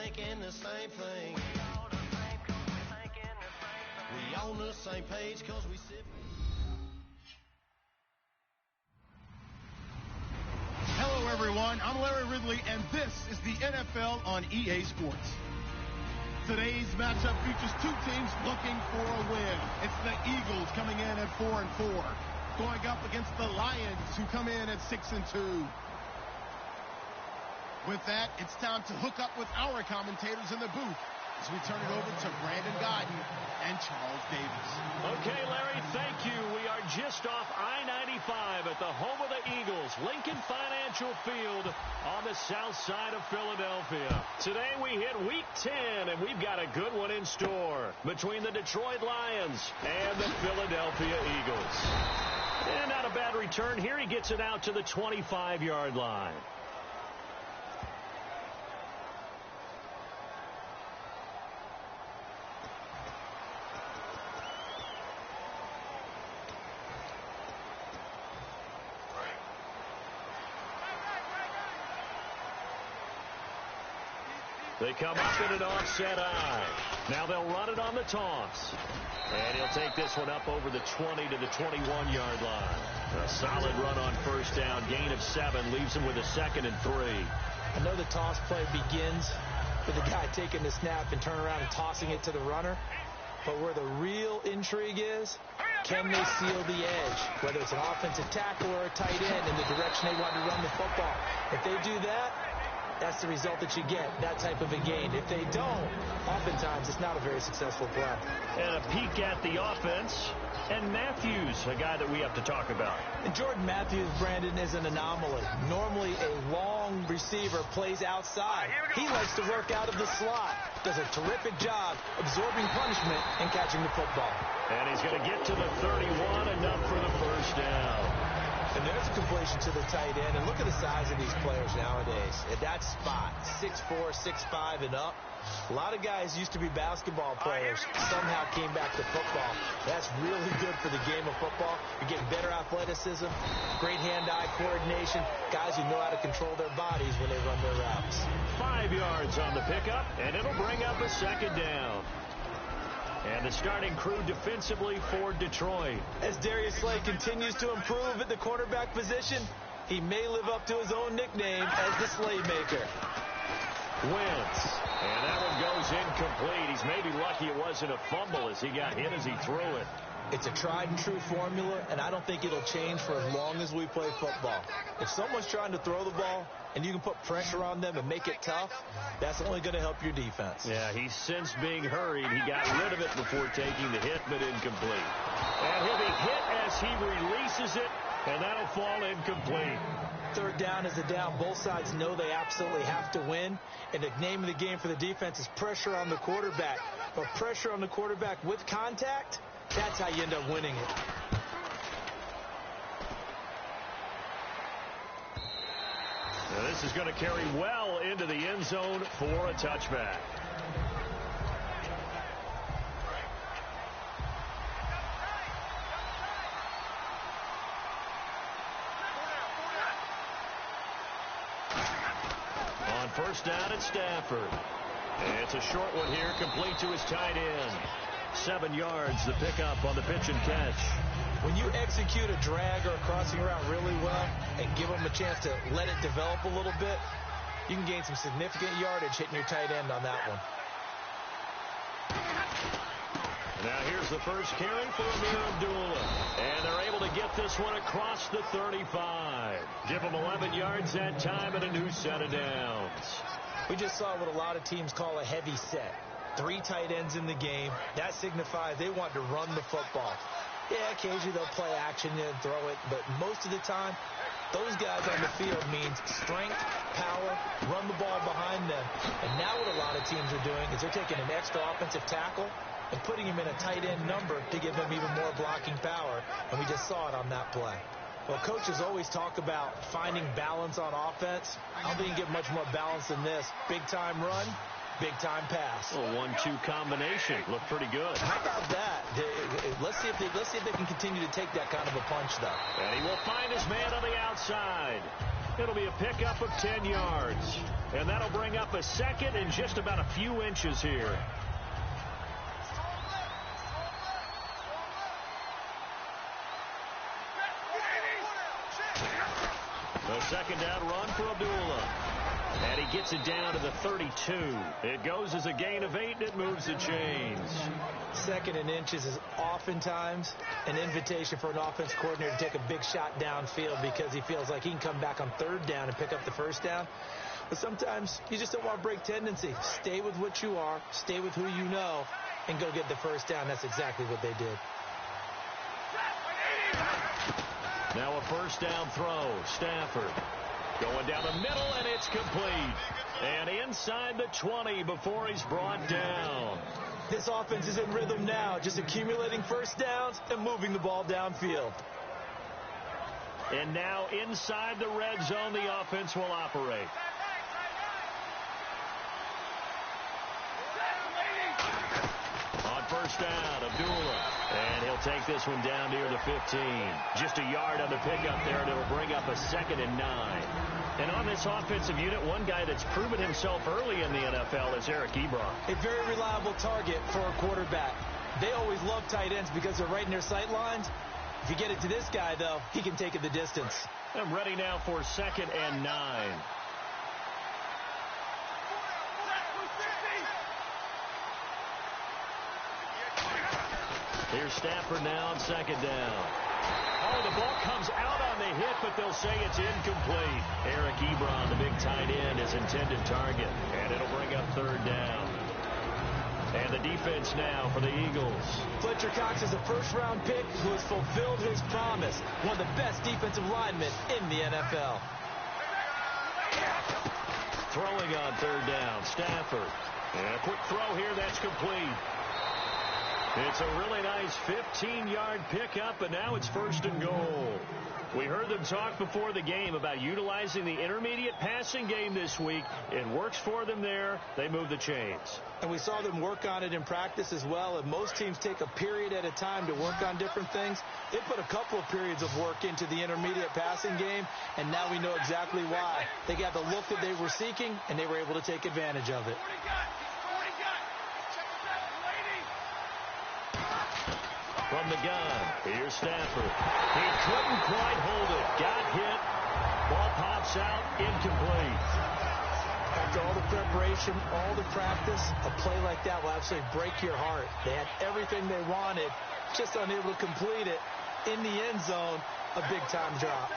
thinking the same thing. We on the same page because we sit. Hello, everyone. I'm Larry Ridley, and this is the NFL on EA Sports. Today's matchup features two teams looking for a win. It's the Eagles coming in at 4-4, going up against the Lions, who come in at 6-2. With that, it's time to hook up with our commentators in the booth as we turn it over to Brandon Gaudin and Charles Davis. Okay, Larry, thank you. We are just off I-95 at the home of the Eagles, Lincoln Financial Field on the south side of Philadelphia. Today we hit Week 10, and we've got a good one in store between the Detroit Lions and the Philadelphia Eagles. And not a bad return here. He gets it out to the 25-yard line. They come up in an offset eye. Now they'll run it on the toss. And he'll take this one up over the 20 to the 21-yard line. A solid run on first down. Gain of 7 leaves him with a 2nd and 3. I know the toss play begins with the guy taking the snap and turning around and tossing it to the runner. But where the real intrigue is, can they seal the edge? Whether it's an offensive tackle or a tight end in the direction they want to run the football. If they do that, that's the result that you get, that type of a gain. If they don't, oftentimes it's not a very successful play. And a peek at the offense. And Matthews, a guy that we have to talk about. And Jordan Matthews, Brandon, is an anomaly. Normally a long receiver plays outside. He likes to work out of the slot. Does a terrific job absorbing punishment and catching the football. And he's going to get to the 31, enough for the first down. And there's a completion to the tight end. And look at the size of these players nowadays. At that spot, 6'4", 6'5", and up. A lot of guys used to be basketball players, somehow came back to football. That's really good for the game of football. You're getting better athleticism, great hand-eye coordination, guys who know how to control their bodies when they run their routes. 5 yards on the pickup, and it'll bring up a 2nd down. And the starting crew defensively for Detroit. As Darius Slay continues to improve at the quarterback position, he may live up to his own nickname as the Slaymaker. Wentz. And that one goes incomplete. He's maybe lucky it wasn't a fumble as he got hit as he threw it. It's a tried and true formula, and I don't think it'll change for as long as we play football. If someone's trying to throw the ball and you can put pressure on them and make it tough, that's only going to help your defense. Yeah, he's since being hurried. He got rid of it before taking the hit, but incomplete. And he'll be hit as he releases it, and that'll fall incomplete. 3rd down is the down. Both sides know they absolutely have to win, and the name of the game for the defense is pressure on the quarterback. But pressure on the quarterback with contact, that's how you end up winning it. Now this is going to carry well into the end zone for a touchback. On first down at Stafford. It's a short one here, complete to his tight end. 7 yards, the pickup on the pitch and catch. When you execute a drag or a crossing route really well and give them a chance to let it develop a little bit, you can gain some significant yardage hitting your tight end on that one. Now here's the first carry for Ameer Abdullah. And they're able to get this one across the 35. Give them 11 yards that time and a new set of downs. We just saw what a lot of teams call a heavy set. 3 tight ends in the game. That signifies they want to run the football. Yeah, occasionally they'll play action and throw it, but most of the time, those guys on the field means strength, power, run the ball behind them. And now what a lot of teams are doing is they're taking an extra offensive tackle and putting him in a tight end number to give them even more blocking power, and we just saw it on that play. Well, coaches always talk about finding balance on offense. I don't think you can get much more balance than this. Big-time run, big-time pass. A 1-2 combination. Looked pretty good. How about that? Let's see if they can continue to take that kind of a punch, though. And he will find his man on the outside. It'll be a pickup of 10 yards. And that'll bring up a second and just about a few inches here. A second down run for Abdullah. And he gets it down to the 32. It goes as a gain of 8, and it moves the chains. Second and inches is oftentimes an invitation for an offense coordinator to take a big shot downfield because he feels like he can come back on third down and pick up the first down. But sometimes you just don't want to break tendency. Stay with what you are, stay with who you know, and go get the first down. That's exactly what they did. Now a first down throw. Stafford going down the middle, and it's complete. And inside the 20 before he's brought down. This offense is in rhythm now, just accumulating first downs and moving the ball downfield. And now inside the red zone, the offense will operate. On first down, Abdullah. And he'll take this one down near the 15. Just a yard on the pickup there, and it'll bring up a 2nd and 9. And on this offensive unit, one guy that's proven himself early in the NFL is Eric Ebron. A very reliable target for a quarterback. They always love tight ends because they're right in their sight lines. If you get it to this guy, though, he can take it the distance. I'm ready now for 2nd and 9. Here's Stafford now on 2nd down. Oh, the ball comes out on the hit, but they'll say it's incomplete. Eric Ebron, the big tight end, is intended target, and it'll bring up 3rd down. And the defense now for the Eagles. Fletcher Cox is a first-round pick who has fulfilled his promise. One of the best defensive linemen in the NFL. Throwing on 3rd down, Stafford. And a quick throw here, that's complete. It's a really nice 15-yard pickup, and now it's 1st and goal. We heard them talk before the game about utilizing the intermediate passing game this week. It works for them there. They move the chains. And we saw them work on it in practice as well. And most teams take a period at a time to work on different things. They put a couple of periods of work into the intermediate passing game, and now we know exactly why. They got the look that they were seeking, and they were able to take advantage of it. From the gun, here's Stafford. He couldn't quite hold it. Got hit. Ball pops out, incomplete. After all the preparation, all the practice, a play like that will absolutely break your heart. They had everything they wanted, just unable to complete it. In the end zone, a big-time drop.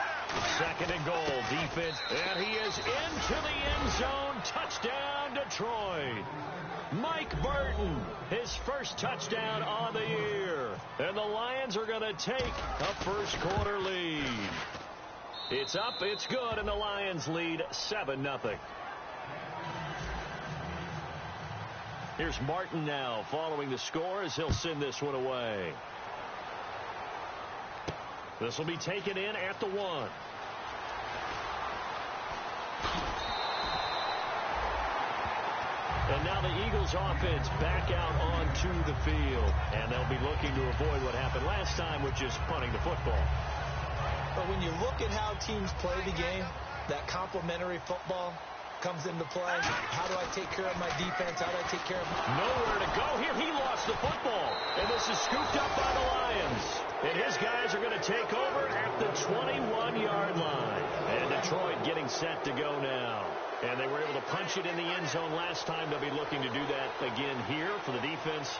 2nd and goal, defense. And he is into the end zone. Touchdown, Detroit. Mike Burton, his first touchdown on the year. And the Lions are going to take a first-quarter lead. It's up, it's good, and the Lions lead 7-0. Here's Martin now following the score as he'll send this one away. This will be taken in at the 1. And now the Eagles offense back out onto the field. And they'll be looking to avoid what happened last time, which is punting the football. But when you look at how teams play the game, that complementary football comes into play. How do I take care of my defense? How do I take care of nowhere to go here. He lost the football. And this is scooped up by the Lions. And his guys are going to take over at the 21-yard line. And Detroit getting set to go now. And they were able to punch it in the end zone last time. They'll be looking to do that again here for the defense.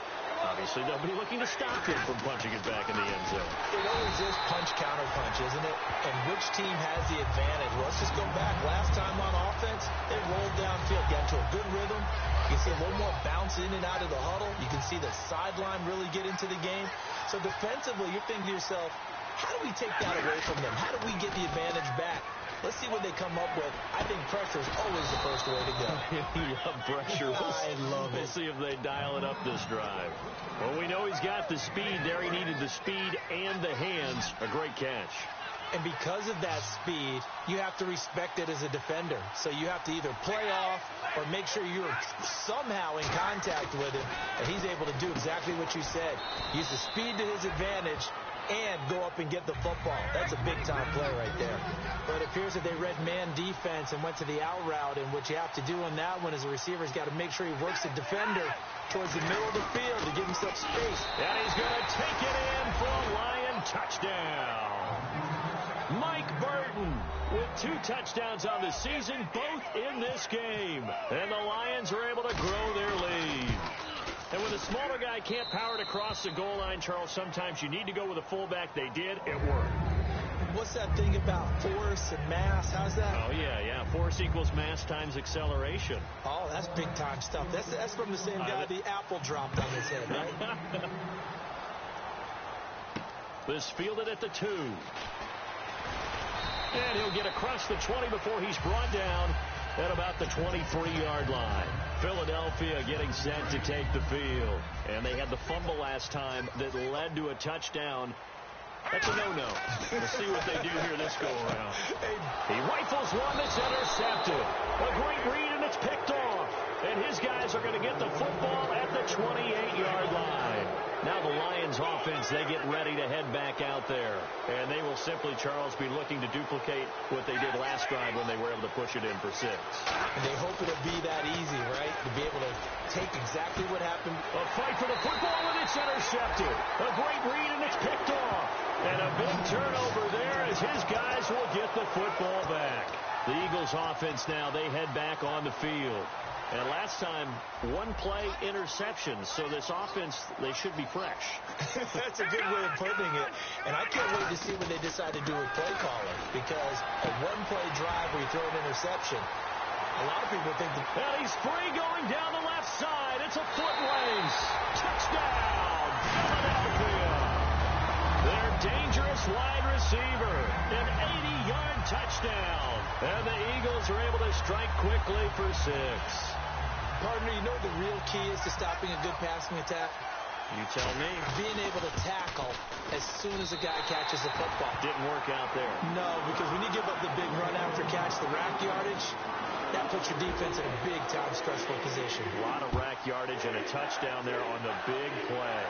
Obviously, they'll be looking to stop him from punching it back in the end zone. It always is punch-counter-punch, isn't it? And which team has the advantage? Well, let's just go back. Last time on offense, they rolled downfield, got into a good rhythm. You can see a little more bounce in and out of the huddle. You can see the sideline really get into the game. So defensively, you're thinking to yourself, how do we take that away from them? How do we get the advantage back? Let's see what they come up with. I think pressure is always the first way to go. You love pressure. I love it. We'll see if they dial it up this drive. Well, we know he's got the speed there. He needed the speed and the hands. A great catch. And because of that speed, you have to respect it as a defender. So you have to either play off or make sure you're somehow in contact with him. And he's able to do exactly what you said. Use the speed to his advantage and go up and get the football. That's a big-time play right there. But it appears that they read man defense and went to the out route, and what you have to do on that one is the receiver's got to make sure he works the defender towards the middle of the field to give himself space. And he's going to take it in for a Lion touchdown. Mike Burton with 2 touchdowns on the season, both in this game. And the Lions are able to grow their lead. And when the smaller guy can't power it across the goal line, Charles, sometimes you need to go with a fullback. They did. It worked. What's that thing about force and mass? How's that? Oh, yeah. Force equals mass times acceleration. Oh, that's big-time stuff. That's from the same guy the apple dropped on his head, right? This fielded at the 2. And he'll get across the 20 before he's brought down at about the 23-yard line. Philadelphia getting set to take the field. And they had the fumble last time that led to a touchdown. That's a no-no. We'll see what they do here this go-around. He rifles one that's intercepted. A great read, and it's picked off. And his guys are going to get the football at the 28-yard line. Now the Lions offense, they get ready to head back out there. And they will simply, Charles, be looking to duplicate what they did last drive when they were able to push it in for 6. And they hope it'll be that easy, right? To be able to take exactly what happened. A fight for the football, and it's intercepted. A great read, and it's picked off. And a big turnover there as his guys will get the football back. The Eagles offense now, they head back on the field. And last time, 1-play interceptions. So this offense, they should be fresh. That's a good way of putting it. And I can't wait to see what they decide to do with play calling. Because a 1-play drive where you throw an interception, a lot of people think that... And he's free going down the left side. It's a foot race. Touchdown, Philadelphia. Their dangerous wide receiver. An 80-yard touchdown. And the Eagles are able to strike quickly for 6. Partner, you know what the real key is to stopping a good passing attack? You tell me. Being able to tackle as soon as a guy catches the football. Didn't work out there. No, because when you give up the big run after catch, the rack yardage, that puts your defense in a big-time stressful position. A lot of rack yardage and a touchdown there on the big play.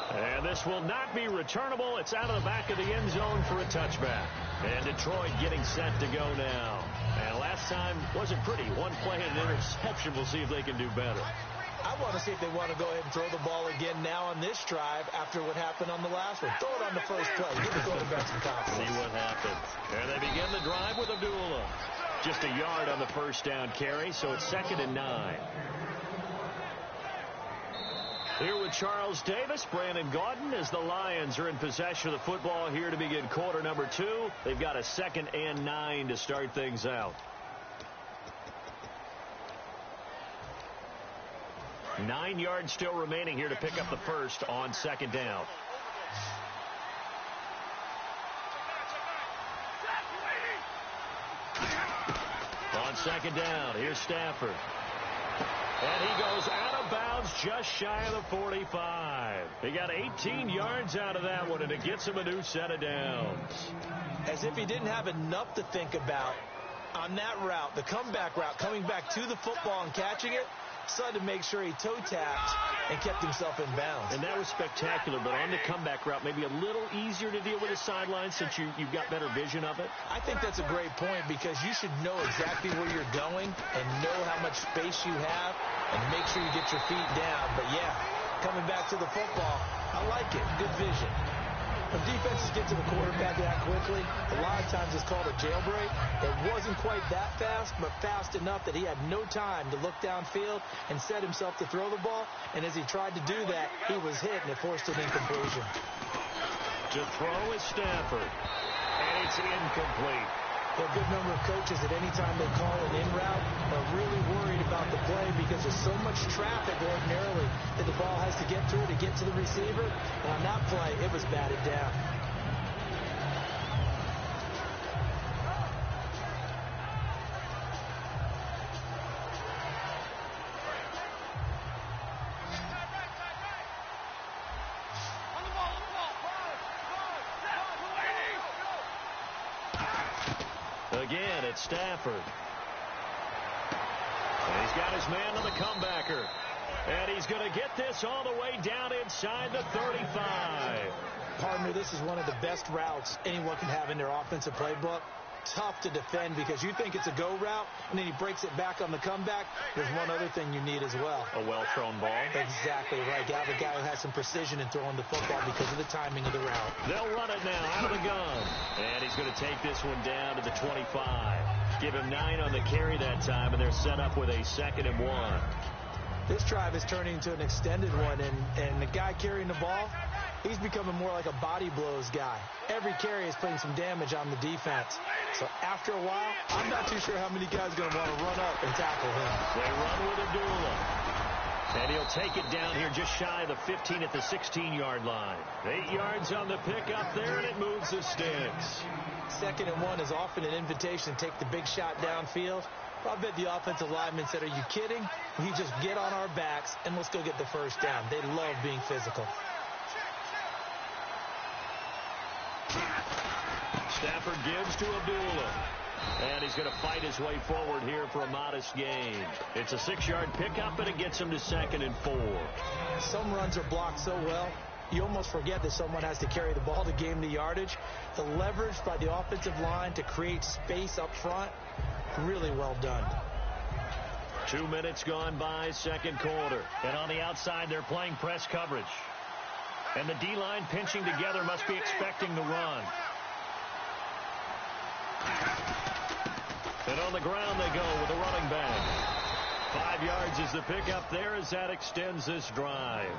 And this will not be returnable. It's out of the back of the end zone for a touchback. And Detroit getting set to go now. And last time wasn't pretty. 1 play and an interception. We'll see if they can do better. I want to see if they want to go ahead and throw the ball again now on this drive after what happened on the last one. Throw it on the first play. Give the quarterback some confidence. See what happens. And they begin the drive with Abdullah. Just a yard on the first down carry, so it's 2nd and 9. Here with Charles Davis, Brandon Gaudin, as the Lions are in possession of the football here to begin quarter number 2. They've got a 2nd and 9 to start things out. 9 yards still remaining here to pick up the first on 2nd down. On 2nd down, here's Stafford. And he goes out of bounds just shy of the 45. He got 18 yards out of that one, and it gets him a new set of downs. As if he didn't have enough to think about on that route, the comeback route, coming back to the football and catching it, decided to make sure he toe-tapped and kept himself in bounds. And that was spectacular, but on the comeback route, maybe a little easier to deal with the sideline since you've got better vision of it? I think that's a great point because you should know exactly where you're going and know how much space you have and make sure you get your feet down. But, yeah, coming back to the football, I like it. Good vision. When defenses get to the quarterback that quickly, a lot of times it's called a jailbreak. It wasn't quite that fast, but fast enough that he had no time to look downfield and set himself to throw the ball. And as he tried to do that, he was hit, and it forced an incompletion. To throw is Stafford, and it's incomplete. A good number of coaches at any time they call an in route are really worried about the play because there's so much traffic ordinarily that the ball has to get through to get to the receiver. And on that play, it was batted down. Again, it's Stafford. And he's got his man on the comebacker. And he's going to get this all the way down inside the 35. Partner, this is one of the best routes anyone can have in their offensive playbook. Tough to defend because you think it's a go route, and then he breaks it back on the comeback. There's one other thing you need as well. A well-thrown ball. Exactly right. You have a guy who has some precision in throwing the football because of the timing of the route. They'll run it now out of the gun. And he's going to take this one down to the 25. Give him 9 on the carry that time, and they're set up with a 2nd and 1. This drive is turning into an extended one, and the guy carrying the ball, he's becoming more like a body blows guy. Every carry is putting some damage on the defense. So after a while, I'm not too sure how many guys are going to want to run up and tackle him. They run with Abdullah. And he'll take it down here just shy of the 15 at the 16-yard line. 8 yards on the pickup there, and it moves the sticks. 2nd and 1 is often an invitation to take the big shot downfield. I bet the offensive lineman said, are you kidding? We just get on our backs, and let's go get the first down. They love being physical. Stafford gives to Abdullah. And he's going to fight his way forward here for a modest gain. It's a 6-yard pickup, and it gets him to 2nd and 4. Some runs are blocked so well, you almost forget that someone has to carry the ball to gain the yardage. The leverage by the offensive line to create space up front, really well done. 2 minutes gone by, 2nd quarter. And on the outside, they're playing press coverage. And the D-line pinching together must be expecting the run. And on the ground they go with a running back. 5 yards is the pickup there as that extends this drive.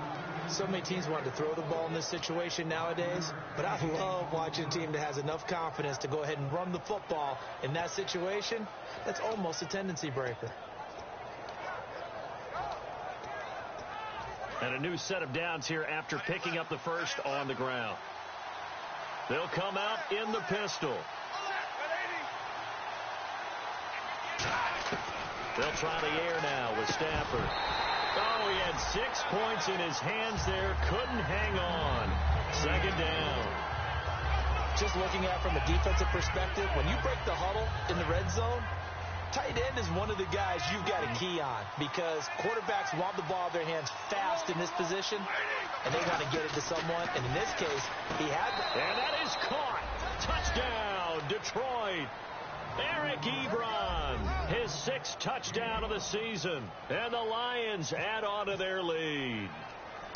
So many teams want to throw the ball in this situation nowadays, but I love watching a team that has enough confidence to go ahead and run the football in that situation. That's almost a tendency breaker. And a new set of downs here after picking up the first on the ground. They'll come out in the pistol. They'll try the air now with Stafford. Oh, he had 6 points in his hands there. Couldn't hang on. 2nd down. Just looking at it from a defensive perspective, when you break the huddle in the red zone, tight end is one of the guys you've got to key on because quarterbacks want the ball in their hands fast in this position, and they want to get it to someone. And in this case, he had that. And that is caught. Touchdown, Detroit. Eric Ebron, his 6th touchdown of the season. And the Lions add on to their lead.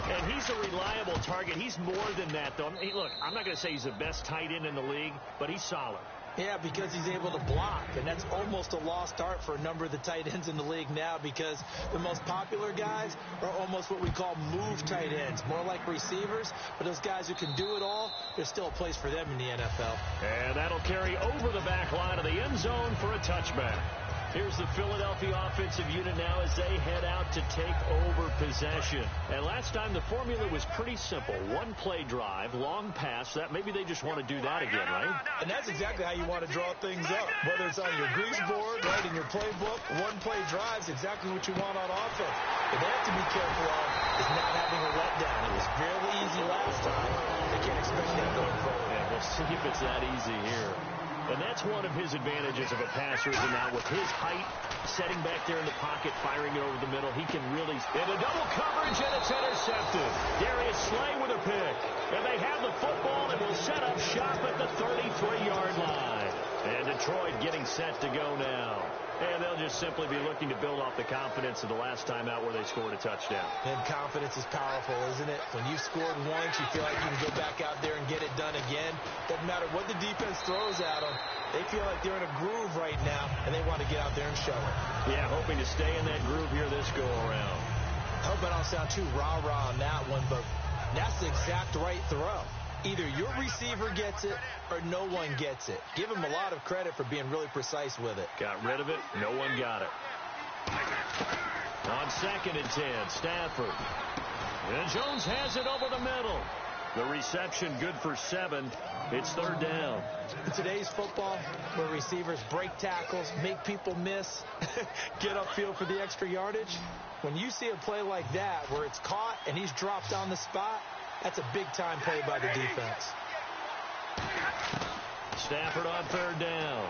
And he's a reliable target. He's more than that, though. Hey, look, I'm not going to say he's the best tight end in the league, but he's solid. Yeah, because he's able to block, and that's almost a lost art for a number of the tight ends in the league now because the most popular guys are almost what we call move tight ends, more like receivers, but those guys who can do it all, there's still a place for them in the NFL. And that'll carry over the back line of the end zone for a touchback. Here's the Philadelphia offensive unit now as they head out to take over possession. And last time the formula was pretty simple. 1-play drive, long pass. That maybe they just want to do that again, right? And that's exactly how you want to draw things up. Whether it's on your grease board, right, in your playbook, 1-play drive's exactly what you want on offense. What they have to be careful of is not having a letdown. It was fairly easy last time. They can't expect that going forward. Yeah, we'll see if it's that easy here. And that's one of his advantages of a passer, is now with his height, setting back there in the pocket, firing it over the middle, he can really... Into double coverage, and it's intercepted. Darius Slay with a pick. And they have the football and will set up shop at the 33-yard line. And Detroit getting set to go now. And they'll just simply be looking to build off the confidence of the last time out where they scored a touchdown. And confidence is powerful, isn't it? When you've scored once, you feel like you can go back out there and get it done again. Doesn't matter what the defense throws at them. They feel like they're in a groove right now, and they want to get out there and show it. Yeah, hoping to stay in that groove here this go-around. I hope I don't sound too rah-rah on that one, but that's the exact right throw. Either your receiver gets it or no one gets it. Give him a lot of credit for being really precise with it. Got rid of it. No one got it. On 2nd and 10, Stafford. And Jones has it over the middle. The reception good for 7. It's 3rd down. In today's football, where receivers break tackles, make people miss, get upfield for the extra yardage, when you see a play like that where it's caught and he's dropped on the spot, that's a big-time play by the defense. Stafford on 3rd down.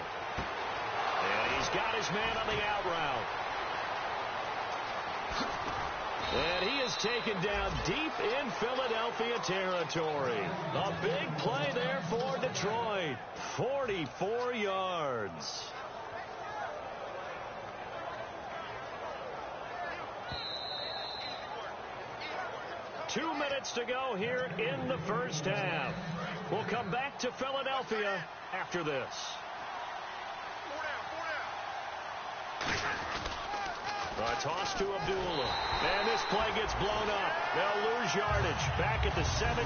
And he's got his man on the out route. And he is taken down deep in Philadelphia territory. A big play there for Detroit. 44 yards. Two minutes to go here in the first half. We'll come back to Philadelphia after this. A toss to Abdullah. And this play gets blown up. They'll lose yardage back at the 17.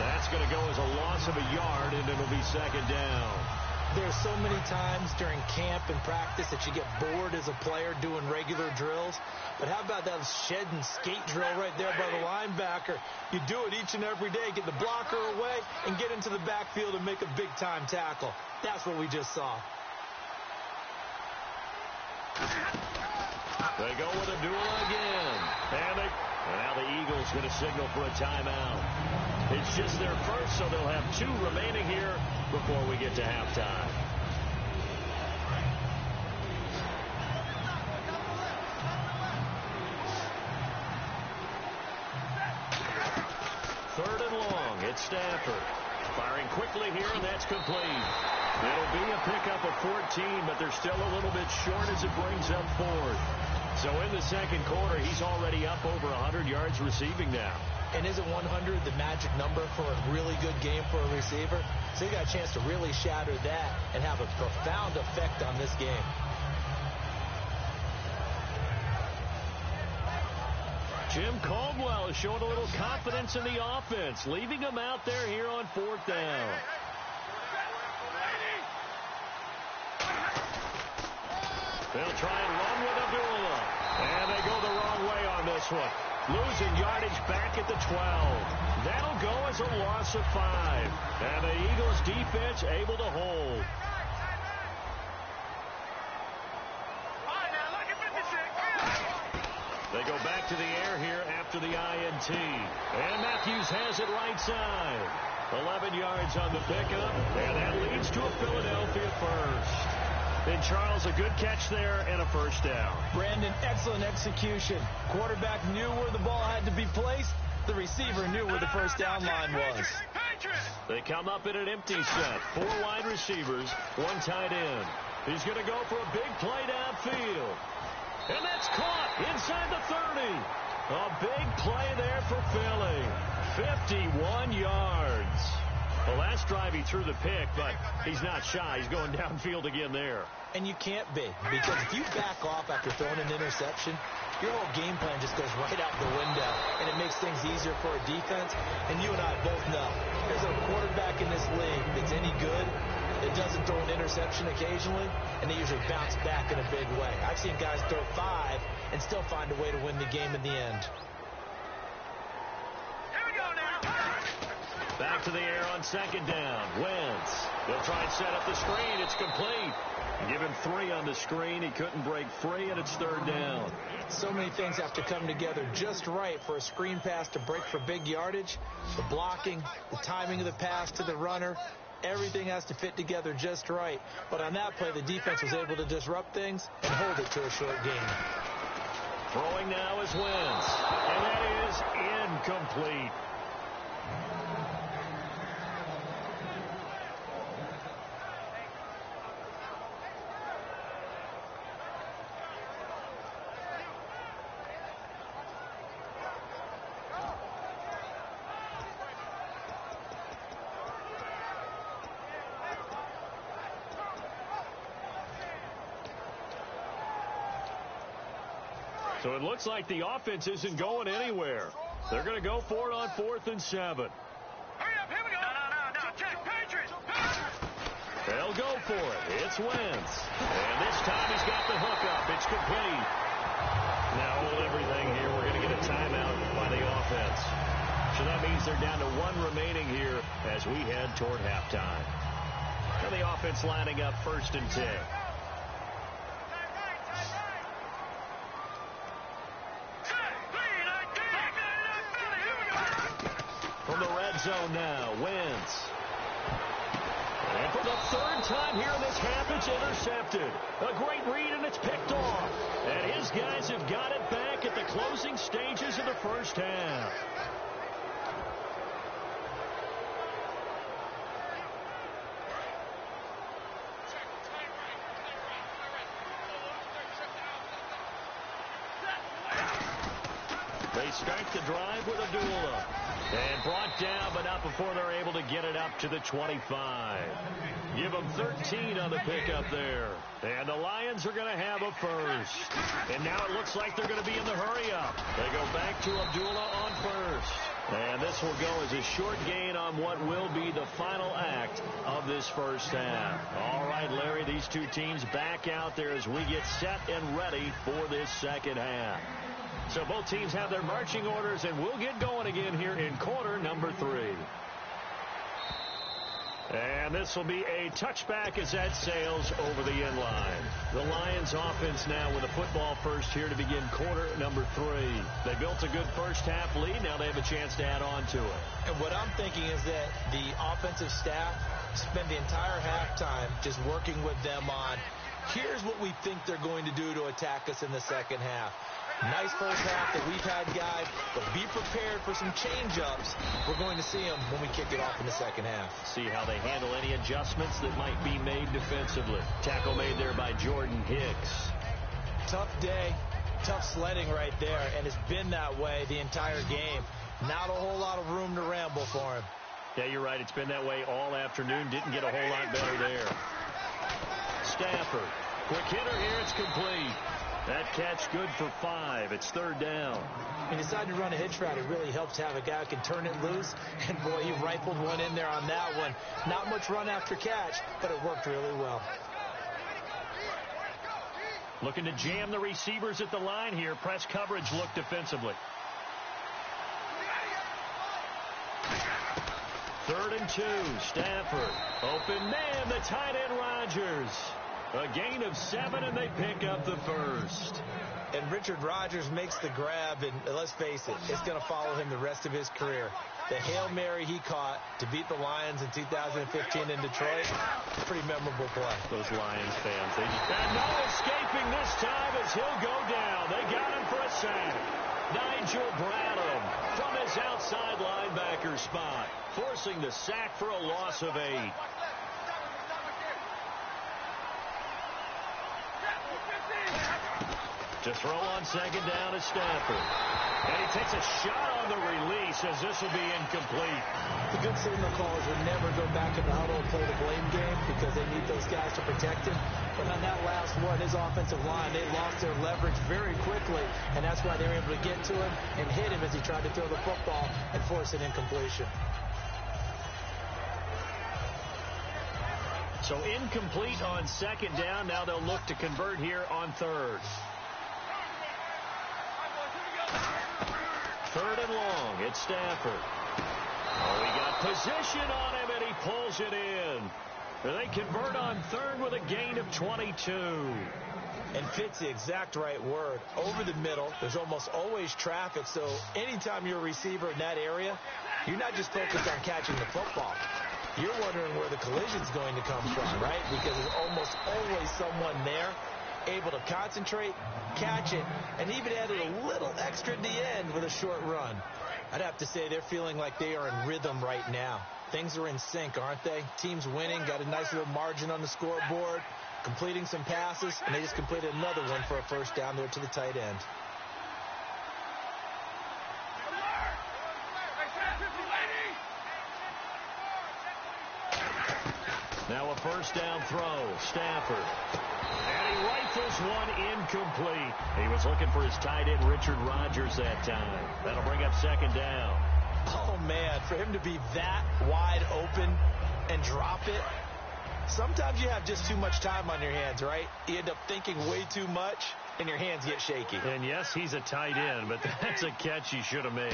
That's going to go as a loss of a yard, and it'll be second down. There's so many times during camp and practice that you get bored as a player doing regular drills. But how about that shed and skate drill right there by the linebacker? You do it each and every day. Get the blocker away and get into the backfield and make a big-time tackle. That's what we just saw. They go with Abdullah again. And now the Eagles going to signal for a timeout. It's just their first, so they'll have two remaining here before we get to halftime. Third and long. It's Stafford. Firing quickly here, and that's complete. It'll be a pickup of 14, but they're still a little bit short as it brings up fourth. So in the second quarter, he's already up over 100 yards receiving now. And isn't 100 the magic number for a really good game for a receiver? So you got a chance to really shatter that and have a profound effect on this game. Jim Caldwell is showing a little confidence in the offense, leaving him out there here on fourth down. They'll try and run with Abdullah. And they go the wrong way on this one. Losing yardage back at the 12. That'll go as a loss of 5. And the Eagles defense able to hold. They go back to the air here after the INT. And Matthews has it right side. 11 yards on the pickup. And that leads to a Philadelphia first. And Charles, a good catch there and a first down. Brandon, excellent execution. Quarterback knew where the ball had to be placed. The receiver knew where the first down line was. They come up in an empty set. 4 wide receivers, 1 tight end. He's going to go for a big play downfield. And that's caught inside the 30. A big play there for Philly. 51 yards. The last drive he threw the pick, but he's not shy. He's going downfield again there. And you can't be, because if you back off after throwing an interception, your whole game plan just goes right out the window, and it makes things easier for a defense. And you and I both know there's a quarterback in this league that's any good that doesn't throw an interception occasionally, and they usually bounce back in a big way. I've seen guys throw 5 and still find a way to win the game in the end. Back to the air on second down. Wentz. They'll try and set up the screen. It's complete. Give him 3 on the screen. He couldn't break free, and it's third down. So many things have to come together just right for a screen pass to break for big yardage. The blocking, the timing of the pass to the runner, everything has to fit together just right. But on that play, the defense was able to disrupt things and hold it to a short gain. Throwing now is Wentz. And that is incomplete. So it looks like the offense isn't going anywhere. They're going to go for it on 4th and 7. Hurry up, here we go. No, Jack, Patriots. They'll go for it. It's Wentz. And this time he's got the hook up. It's complete. Now hold everything here. We're going to get a timeout by the offense. So that means they're down to 1 remaining here as we head toward halftime. And the offense lining up 1st and 10. From the red zone now, Wentz. And for the third time here in this half, it's intercepted. A great read, and it's picked off. And his guys have got it back at the closing stages of the first half. They start the drive with Abdullah. And brought down, but not before they're able to get it up to the 25. Give them 13 on the pickup there. And the Lions are going to have a first. And now it looks like they're going to be in the hurry-up. They go back to Abdullah on first. And this will go as a short gain on what will be the final act of this first half. All right, Larry, these two teams back out there as we get set and ready for this second half. So both teams have their marching orders, and we'll get going again here in quarter number 3. And this will be a touchback as that sails over the end line. The Lions offense now with a football first here to begin quarter number 3. They built a good first half lead. Now they have a chance to add on to it. And what I'm thinking is that the offensive staff spend the entire halftime just working with them on, here's what we think they're going to do to attack us in the second half. Nice first half that we've had, guys, but be prepared for some change-ups. We're going to see them when we kick it off in the second half. See how they handle any adjustments that might be made defensively. Tackle made there by Jordan Hicks. Tough day, tough sledding right there, and it's been that way the entire game. Not a whole lot of room to ramble for him. Yeah, you're right. It's been that way all afternoon. Didn't get a whole lot better there. Stafford. Quick hitter here. It's complete. That catch good for 5. It's third down. He decided to run a hitch route. It really helps to have a guy who can turn it loose. And, boy, he rifled one in there on that one. Not much run after catch, but it worked really well. Looking to jam the receivers at the line here. Press coverage look defensively. 3rd and 2. Stafford. Open man. The tight end Rodgers. A gain of 7, and they pick up the first. And Richard Rodgers makes the grab, and let's face it, it's going to follow him the rest of his career. The Hail Mary he caught to beat the Lions in 2015 in Detroit, pretty memorable play. Those Lions fans. And no escaping this time as he'll go down. They got him for a sack. Nigel Bradham from his outside linebacker spot, forcing the sack for a loss of 8. To throw on second down is Stafford. And he takes a shot on the release as this will be incomplete. The good signal callers would never go back in the huddle and play the blame game because they need those guys to protect him. But on that last one, his offensive line, they lost their leverage very quickly, and that's why they were able to get to him and hit him as he tried to throw the football and force an incompletion. So incomplete on second down. Now they'll look to convert here on third. 3rd and long. It's Stafford. Oh, he got position on him, and he pulls it in. They convert on third with a gain of 22. And fits the exact right word. Over the middle, there's almost always traffic, so anytime you're a receiver in that area, you're not just focused on catching the football. You're wondering where the collision's going to come from, right? Because there's almost always someone there able to concentrate, catch it, and even added a little extra at the end with a short run. I'd have to say they're feeling like they are in rhythm right now. Things are in sync, aren't they? Team's winning, got a nice little margin on the scoreboard, completing some passes, and they just completed another one for a first down there to the tight end. Now a first down throw. Stafford. And he rifles one incomplete. He was looking for his tight end, Richard Rodgers, that time. That'll bring up second down. Oh, man, for him to be that wide open and drop it, sometimes you have just too much time on your hands, right? You end up thinking way too much, and your hands get shaky. And, yes, he's a tight end, but that's a catch he should have made.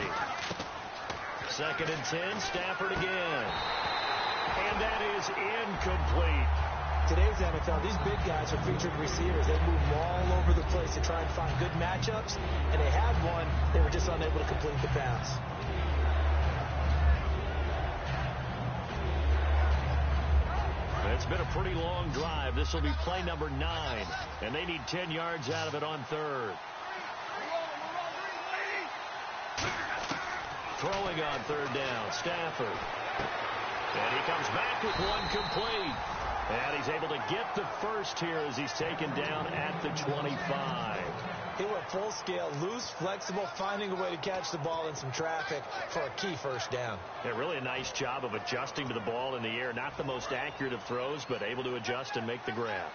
2nd and 10, Stafford again. And that is incomplete. Today's NFL, these big guys are featured receivers. They move all over the place to try and find good matchups, and they had one. They were just unable to complete the pass. been a pretty long drive. This will be play number 9, and they need 10 yards out of it on third. Throwing on third down, Stafford. And he comes back with one complete. And he's able to get the first here as he's taken down at the 25. He went full scale, loose, flexible, finding a way to catch the ball in some traffic for a key first down. Yeah, really a nice job of adjusting to the ball in the air. Not the most accurate of throws, but able to adjust and make the grab.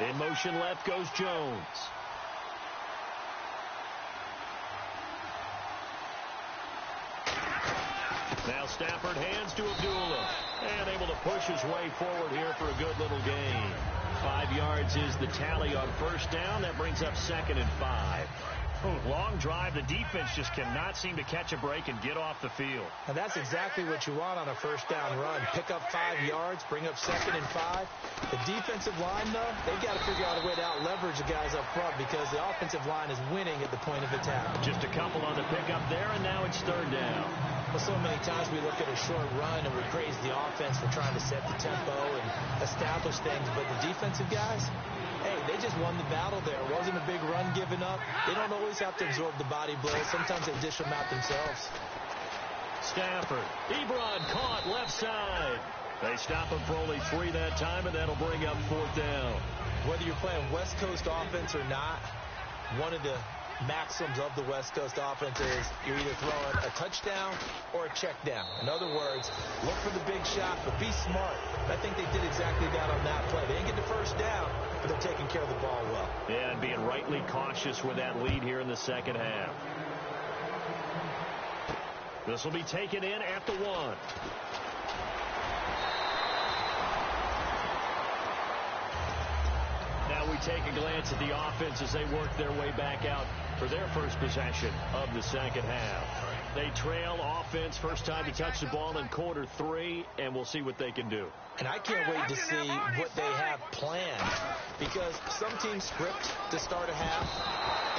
In motion left goes Jones. Now Stafford hands to Abdullah. And able to push his way forward here for a good little gain. 5 yards is the tally on first down. That brings up 2nd and 5. Long drive. The defense just cannot seem to catch a break and get off the field. And that's exactly what you want on a first down run. Pick up 5 yards, bring up 2nd and 5. The defensive line, though, they've got to figure out a way to out-leverage the guys up front because the offensive line is winning at the point of attack. Just a couple on the pickup there, and now it's third down. Well, so many times we look at a short run and we praise the offense for trying to set the tempo and establish things, but the defensive guys, hey, they just won the battle there. It wasn't a big run given up. They don't always have to absorb the body blows. Sometimes they dish them out themselves. Stafford. Ebron caught left side. They stop him for only 3 that time, and that'll bring up 4th down. Whether you're playing West Coast offense or not, one of the maxims of the West Coast offense is you're either throwing a touchdown or a check down. In other words, look for the big shot, but be smart. I think they did exactly that on that play. They didn't get the first down, but they're taking care of the ball well. Yeah, and being rightly cautious with that lead here in the second half. This will be taken in at the 1. Now we take a glance at the offense as they work their way back out for their first possession of the second half. They trail offense, first time to touch the ball in quarter 3, and we'll see what they can do. And I can't wait to see what they have planned, because some teams script to start a half.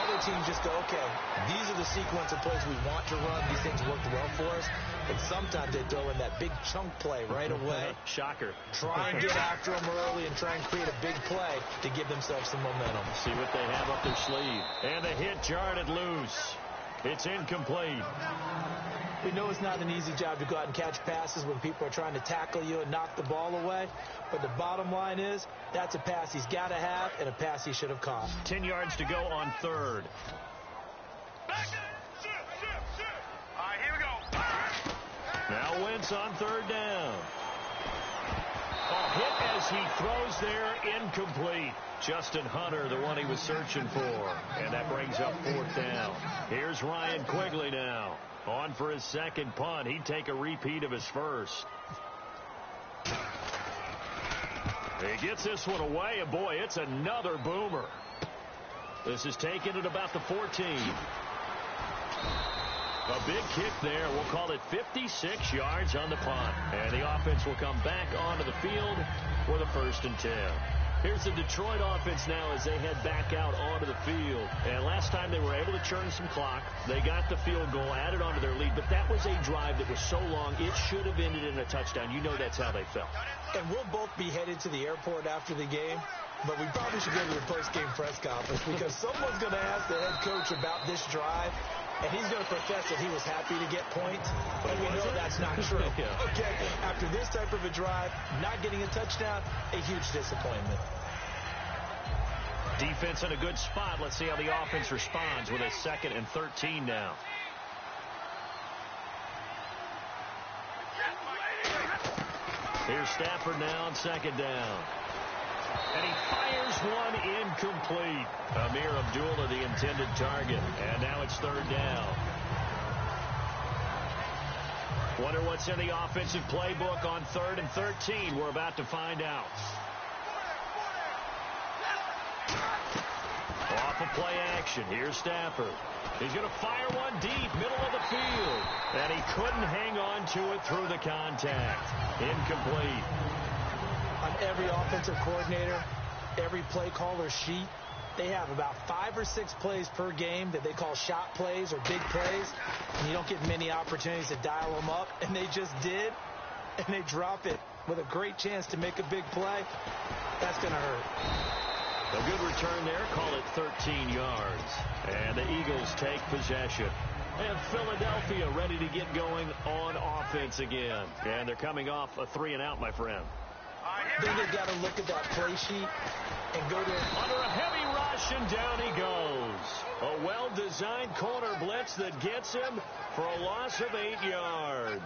Other teams just go, okay, these are the sequence of plays we want to run. These things worked well for us. And sometimes they throw in that big chunk play right away. Shocker. Try and get after them early and try and create a big play to give themselves some momentum. See what they have up their sleeve. And the hit jarred loose. It's incomplete. We know it's not an easy job to go out and catch passes when people are trying to tackle you and knock the ball away. But the bottom line is, that's a pass he's got to have and a pass he should have caught. 10 yards to go on third. All right, here we go. Now Wentz on third down. A hit as he throws there, incomplete. Justin Hunter, the one he was searching for. And that brings up 4th down. Here's Ryan Quigley now. On for his second punt. He'd take a repeat of his first. He gets this one away, and boy, it's another boomer. This is taken at about the 14. A big kick there. We'll call it 56 yards on the punt. And the offense will come back onto the field for the 1st and 10. Here's the Detroit offense now as they head back out onto the field. And last time they were able to churn some clock. They got the field goal, added onto their lead. But that was a drive that was so long, it should have ended in a touchdown. You know that's how they felt. And we'll both be headed to the airport after the game. But we probably should go to the post-game press conference because someone's going to ask the head coach about this drive. And he's going to profess that he was happy to get points. But we know that's not true. Okay, after this type of a drive, not getting a touchdown, a huge disappointment. Defense in a good spot. Let's see how the offense responds with a 2nd and 13 now. Here's Stafford now on 2nd down. And he fires one incomplete. Amir Abdullah, the intended target. And now it's 3rd down. Wonder what's in the offensive playbook on 3rd and 13. We're about to find out. Off of play action. Here's Stafford. He's going to fire one deep, middle of the field. And he couldn't hang on to it through the contact. Incomplete. On every offensive coordinator, every play caller sheet, they have about 5 or 6 plays per game that they call shot plays or big plays, and you don't get many opportunities to dial them up, and they just did, and they drop it with a great chance to make a big play. That's going to hurt. A good return there. Call it 13 yards. And the Eagles take possession. And Philadelphia ready to get going on offense again. And they're coming off a 3-and-out, my friend. Then they've got to look at that play sheet and go to under a heavy rush, and down he goes. A well-designed corner blitz that gets him for a loss of 8 yards.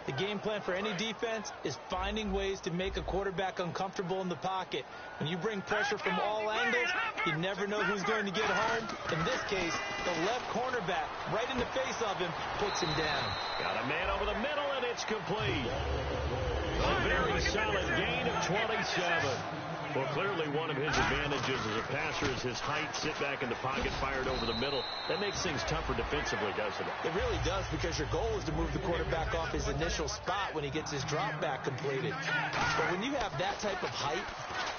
The game plan for any defense is finding ways to make a quarterback uncomfortable in the pocket. When you bring pressure from all angles, you never know who's going to get home. In this case, the left cornerback, right in the face of him, puts him down. Got a man over the middle, and it's complete. A very solid gain of 27. Well, clearly one of his advantages as a passer is his height, sit back in the pocket, fired over the middle. That makes things tougher defensively, doesn't it? It really does, because your goal is to move the quarterback off his initial spot when he gets his drop back completed. But when you have that type of height,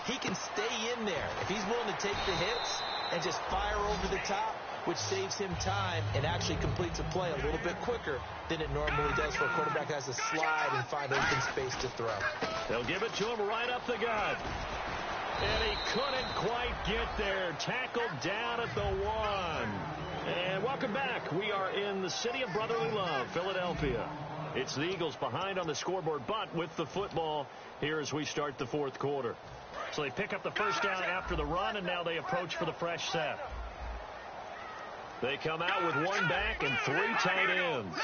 he can stay in there. If he's willing to take the hits and just fire over the top, which saves him time and actually completes a play a little bit quicker than it normally does for a quarterback who has to slide and find open space to throw. They'll give it to him right up the gut. And he couldn't quite get there. Tackled down at the 1. And welcome back. We are in the city of brotherly love, Philadelphia. It's the Eagles behind on the scoreboard, but with the football here as we start the fourth quarter. So they pick up the first down after the run, and now they approach for the fresh set. They come out with 1 back and 3 tight ends.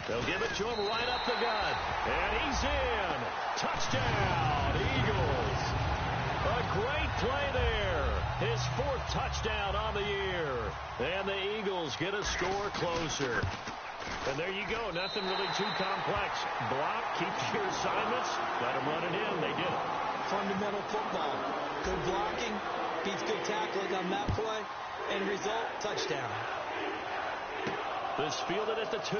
They'll give it to him right up the gut. And he's in. Touchdown, Eagles. A great play there. His 4th touchdown on the year. And the Eagles get a score closer. And there you go. Nothing really too complex. Block, keep your assignments. Let them run it in. They did it. Fundamental football. Good blocking beats good tackling on that play. End result, touchdown. This fielded at the 2.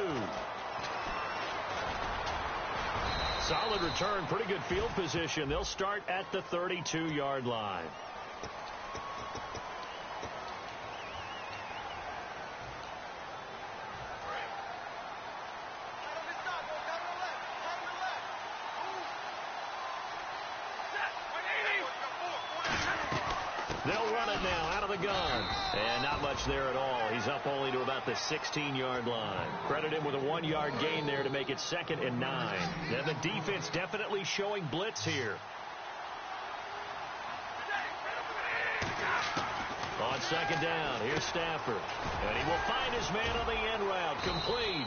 Solid return, pretty good field position. They'll start at the 32-yard line. They'll run it now out of the gun. And not much there at all. He's up only to about the 16-yard line. Credit him with a 1-yard gain there to make it 2nd and 9. And the defense definitely showing blitz here. On 2nd down, here's Stafford. And he will find his man on the end route. Complete.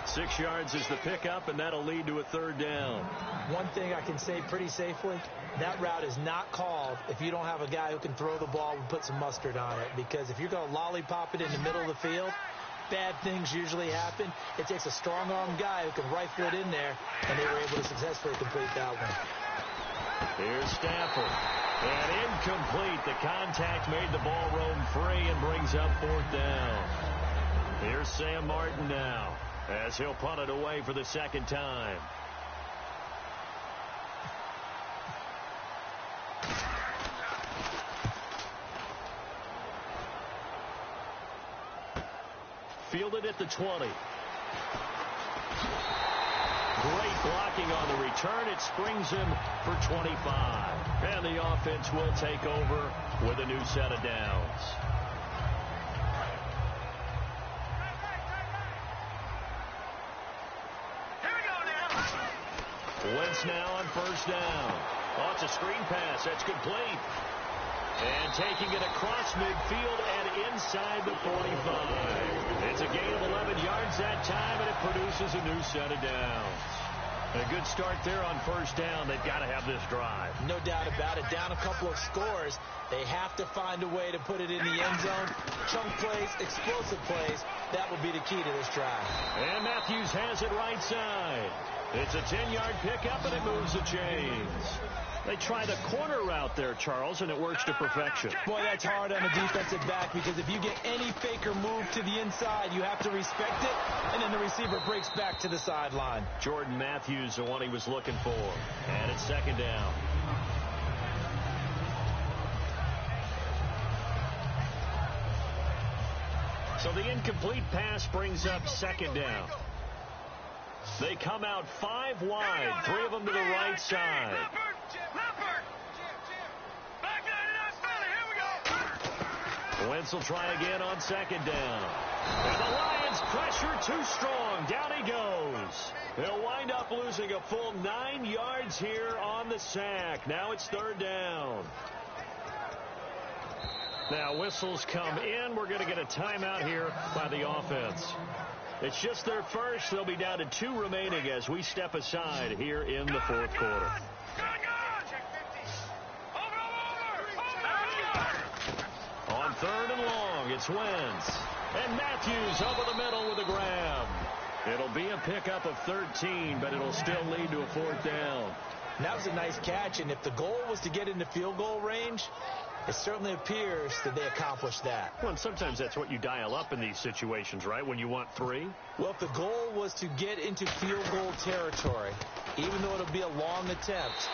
6 yards is the pickup, and that'll lead to a 3rd down. One thing I can say pretty safely, that route is not called if you don't have a guy who can throw the ball and put some mustard on it. Because if you're going to lollipop it in the middle of the field, bad things usually happen. It takes a strong-armed guy who can rifle it in there, and they were able to successfully complete that one. Here's Stafford. And incomplete. The contact made the ball roam free and brings up 4th down. Here's Sam Martin now, as he'll punt it away for the 2nd time. Fielded at the 20. Great blocking on the return. It springs him for 25. And the offense will take over with a new set of downs. Wentz now on 1st down. Oh, it's a screen pass. That's complete. And taking it across midfield and inside the 45. It's a gain of 11 yards that time, and it produces a new set of downs. A good start there on 1st down. They've got to have this drive. No doubt about it. Down a couple of scores. They have to find a way to put it in the end zone. Chunk plays, explosive plays. That will be the key to this drive. And Matthews has it right side. It's a 10-yard pickup, and it moves the chains. They try the corner route there, Charles, and it works to perfection. Boy, that's hard on a defensive back because if you get any fake or move to the inside, you have to respect it, and then the receiver breaks back to the sideline. Jordan Matthews, the one he was looking for. And it's second down. So the incomplete pass brings up second down. They come out 5 wide, 3 of them to the right side. Wentz will try again on second down. And the Lions pressure too strong. Down he goes. They'll wind up losing a full 9 yards here on the sack. Now it's third down. Now whistles come in. We're going to get a timeout here by the offense. It's just their first. They'll be down to 2 remaining as we step aside here in the fourth quarter. On third and long, it's Wentz. And Matthews over the middle with a grab. It'll be a pickup of 13, but it'll still lead to a fourth down. That was a nice catch, and if the goal was to get into field goal range, it certainly appears that they accomplished that. Well, and sometimes that's what you dial up in these situations, right, when you want 3? Well, if the goal was to get into field goal territory, even though it'll be a long attempt,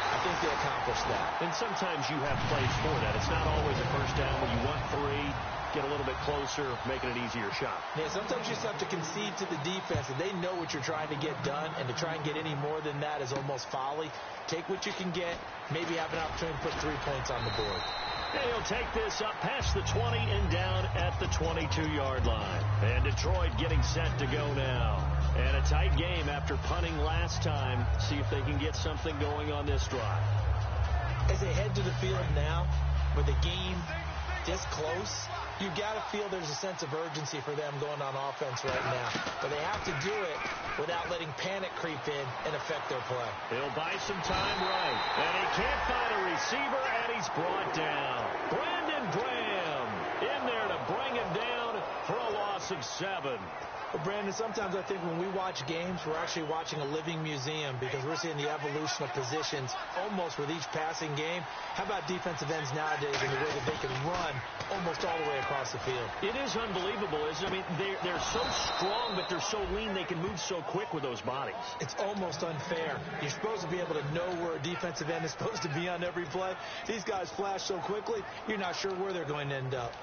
I think they accomplished that. And sometimes you have plays for that. It's not always a first down when you want 3. Get a little bit closer, making an easier shot. Yeah, sometimes you just have to concede to the defense, and they know what you're trying to get done, and to try and get any more than that is almost folly. Take what you can get, maybe have an opportunity to put 3 points on the board. He'll take this up past the 20 and down at the 22-yard line. And Detroit getting set to go now. And a tight game after punting last time. See if they can get something going on this drive. As they head to the field now, with the game this close, you got to feel there's a sense of urgency for them going on offense right now. But they have to do it without letting panic creep in and affect their play. He'll buy some time right. And he can't find a receiver, and he's brought down. Brandon Graham in there to bring him down for a loss of 7. Well, Brandon, sometimes I think when we watch games, we're actually watching a living museum because we're seeing the evolution of positions almost with each passing game. How about defensive ends nowadays and the way that they can run almost all the way across the field? It is unbelievable, isn't it? I mean, they're so strong, but they're so lean they can move so quick with those bodies. It's almost unfair. You're supposed to be able to know where a defensive end is supposed to be on every play. These guys flash so quickly, you're not sure where they're going to end up.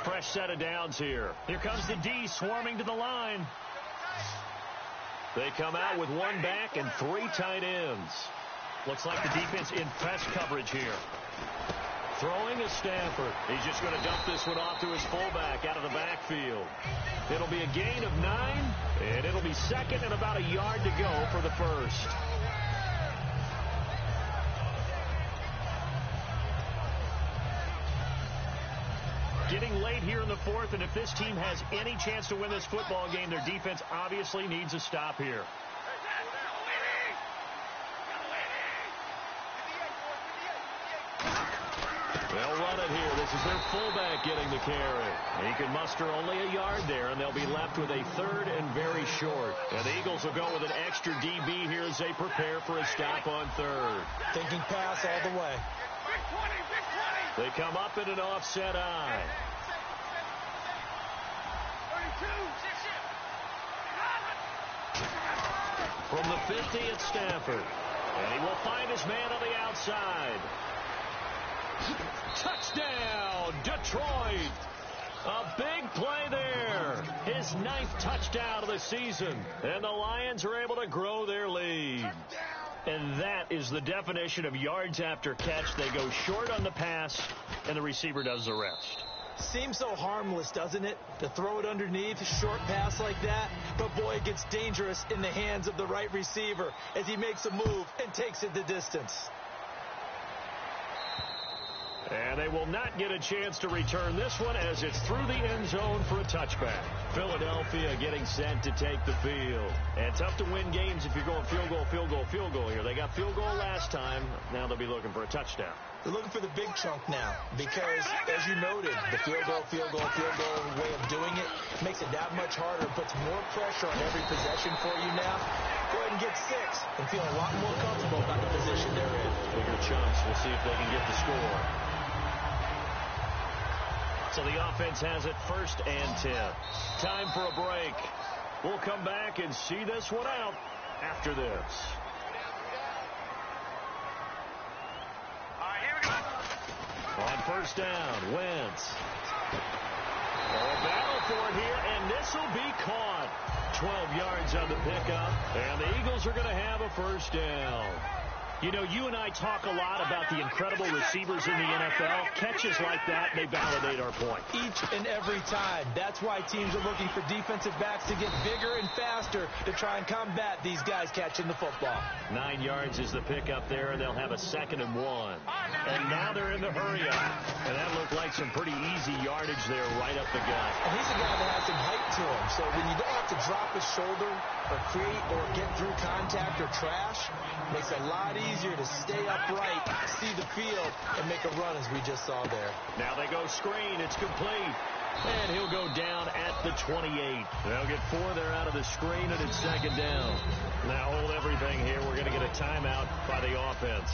Fresh set of downs here. Here comes the D swarming to the line. They come out with 1 back and 3 tight ends. Looks like the defense in press coverage here. Throwing is Stafford. He's just going to dump this one off to his fullback out of the backfield. It'll be a gain of 9, and it'll be second and about a yard to go for the first. Getting late here in the fourth, and if this team has any chance to win this football game, their defense obviously needs a stop here. They'll run it here. This is their fullback getting the carry. He can muster only a yard there, and they'll be left with a third and very short. And the Eagles will go with an extra DB here as they prepare for a stop on third. Thinking pass all the way. They come up in an offset eye. From the 50, it's Stafford. And he will find his man on the outside. Touchdown, Detroit. A big play there. His 9th touchdown of the season. And the Lions are able to grow their lead. And that is the definition of yards after catch. They go short on the pass, and the receiver does the rest. Seems so harmless, doesn't it, to throw it underneath, a short pass like that? But, boy, it gets dangerous in the hands of the right receiver as he makes a move and takes it the distance. And they will not get a chance to return this one as it's through the end zone for a touchback. Philadelphia getting set to take the field. And tough to win games if you're going field goal, field goal, field goal here. They got field goal last time. Now they'll be looking for a touchdown. They're looking for the big chunk now because, as you noted, the field goal way of doing it makes it that much harder. It puts more pressure on every possession for you now. Go ahead and get 6 and feel a lot more comfortable about the position they're in. Bigger chunks. We'll see if they can get the score. So the offense has it 1st and 10. Time for a break. We'll come back and see this one out after this. All right, here we go. On 1st down, Wentz. A battle for it here, and this will be caught. 12 yards on the pickup, and the Eagles are going to have a 1st down. You know, you and I talk a lot about the incredible receivers in the NFL. Catches like that, they validate our point. Each and every time. That's why teams are looking for defensive backs to get bigger and faster to try and combat these guys catching the football. 9 yards is the pickup there, and they'll have a 2nd and 1. And now they're in the hurry-up. And that looked like some pretty easy yardage there right up the gut. And he's a guy that has some height to him. So when you don't have to drop his shoulder or create or get through contact or trash, it makes it a lot easier to stay upright, see the field, and make a run as we just saw there. Now they go screen. It's complete. And he'll go down at the 28. They'll get 4 there out of the screen, and it's 2nd down. Now hold everything here. We're going to get a timeout by the offense.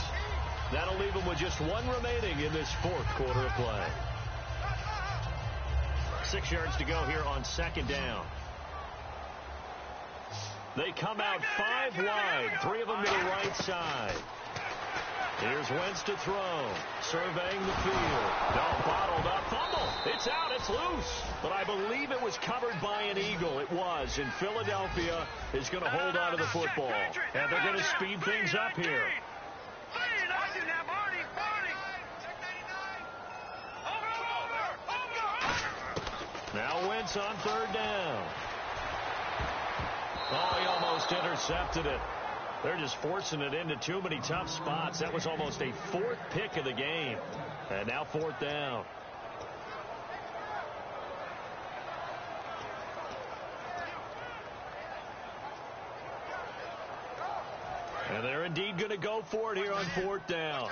That'll leave them with just 1 remaining in this 4th quarter of play. 6 yards to go here on 2nd down. They come out 5 wide, 3 of them to the right side. Here's Wentz to throw, surveying the field. No, bottled up, fumble. It's out, it's loose. But I believe it was covered by an Eagle. It was, and Philadelphia is going to hold on to the football. And they're going to speed things up here. Now Wentz on 3rd down. Oh, he almost intercepted it. They're just forcing it into too many tough spots. That was almost a 4th pick of the game. And now 4th down. And they're indeed going to go for it here on 4th down.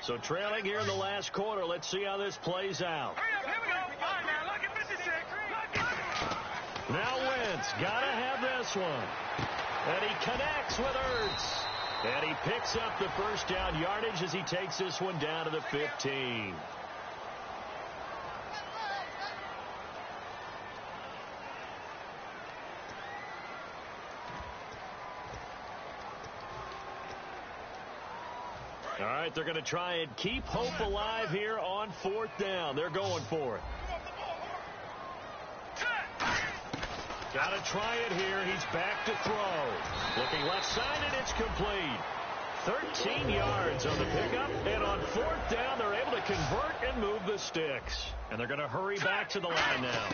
So trailing here in the last quarter. Let's see how this plays out. Now Wentz, gotta have this one. And he connects with Ertz. And he picks up the 1st down yardage as he takes this one down to the 15. All right, they're going to try and keep hope alive here on 4th down. They're going for it. Got to try it here. He's back to throw. Looking left side, and it's complete. 13 yards on the pickup, and on 4th down, they're able to convert and move the sticks. And they're going to hurry back to the line now.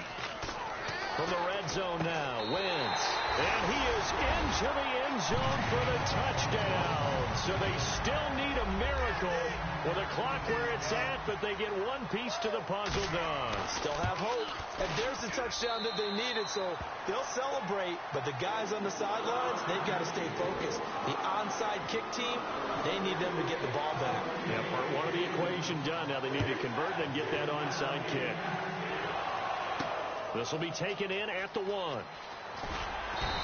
From the red zone now, Wentz. And he is into the end zone for the touchdown. So they still need a miracle with a clock where it's at, but they get one piece to the puzzle done. Still have hope. And there's the touchdown that they needed, so they'll celebrate. But the guys on the sidelines, they've got to stay focused. The onside kick team, they need them to get the ball back. Yeah, part 1 of the equation done. Now they need to convert and get that onside kick. This will be taken in at the 1.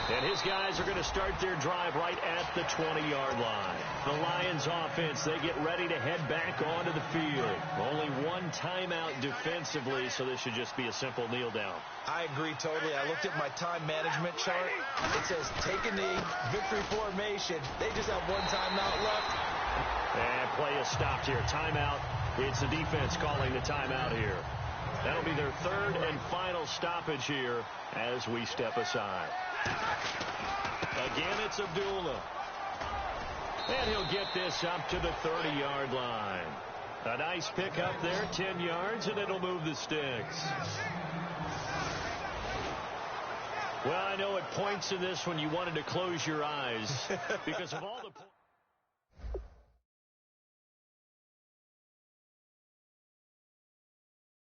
And his guys are going to start their drive right at the 20-yard line. The Lions offense, they get ready to head back onto the field. Only 1 timeout defensively, so this should just be a simple kneel down. I agree totally. I looked at my time management chart. It says taking the victory formation. They just have 1 timeout left. And play is stopped here. Timeout. It's the defense calling the timeout here. That'll be their 3rd and final stoppage here as we step aside. Again, it's Abdullah. And he'll get this up to the 30-yard line. A nice pickup there, 10 yards, and it'll move the sticks. Well, I know at points in this when you wanted to close your eyes because of all the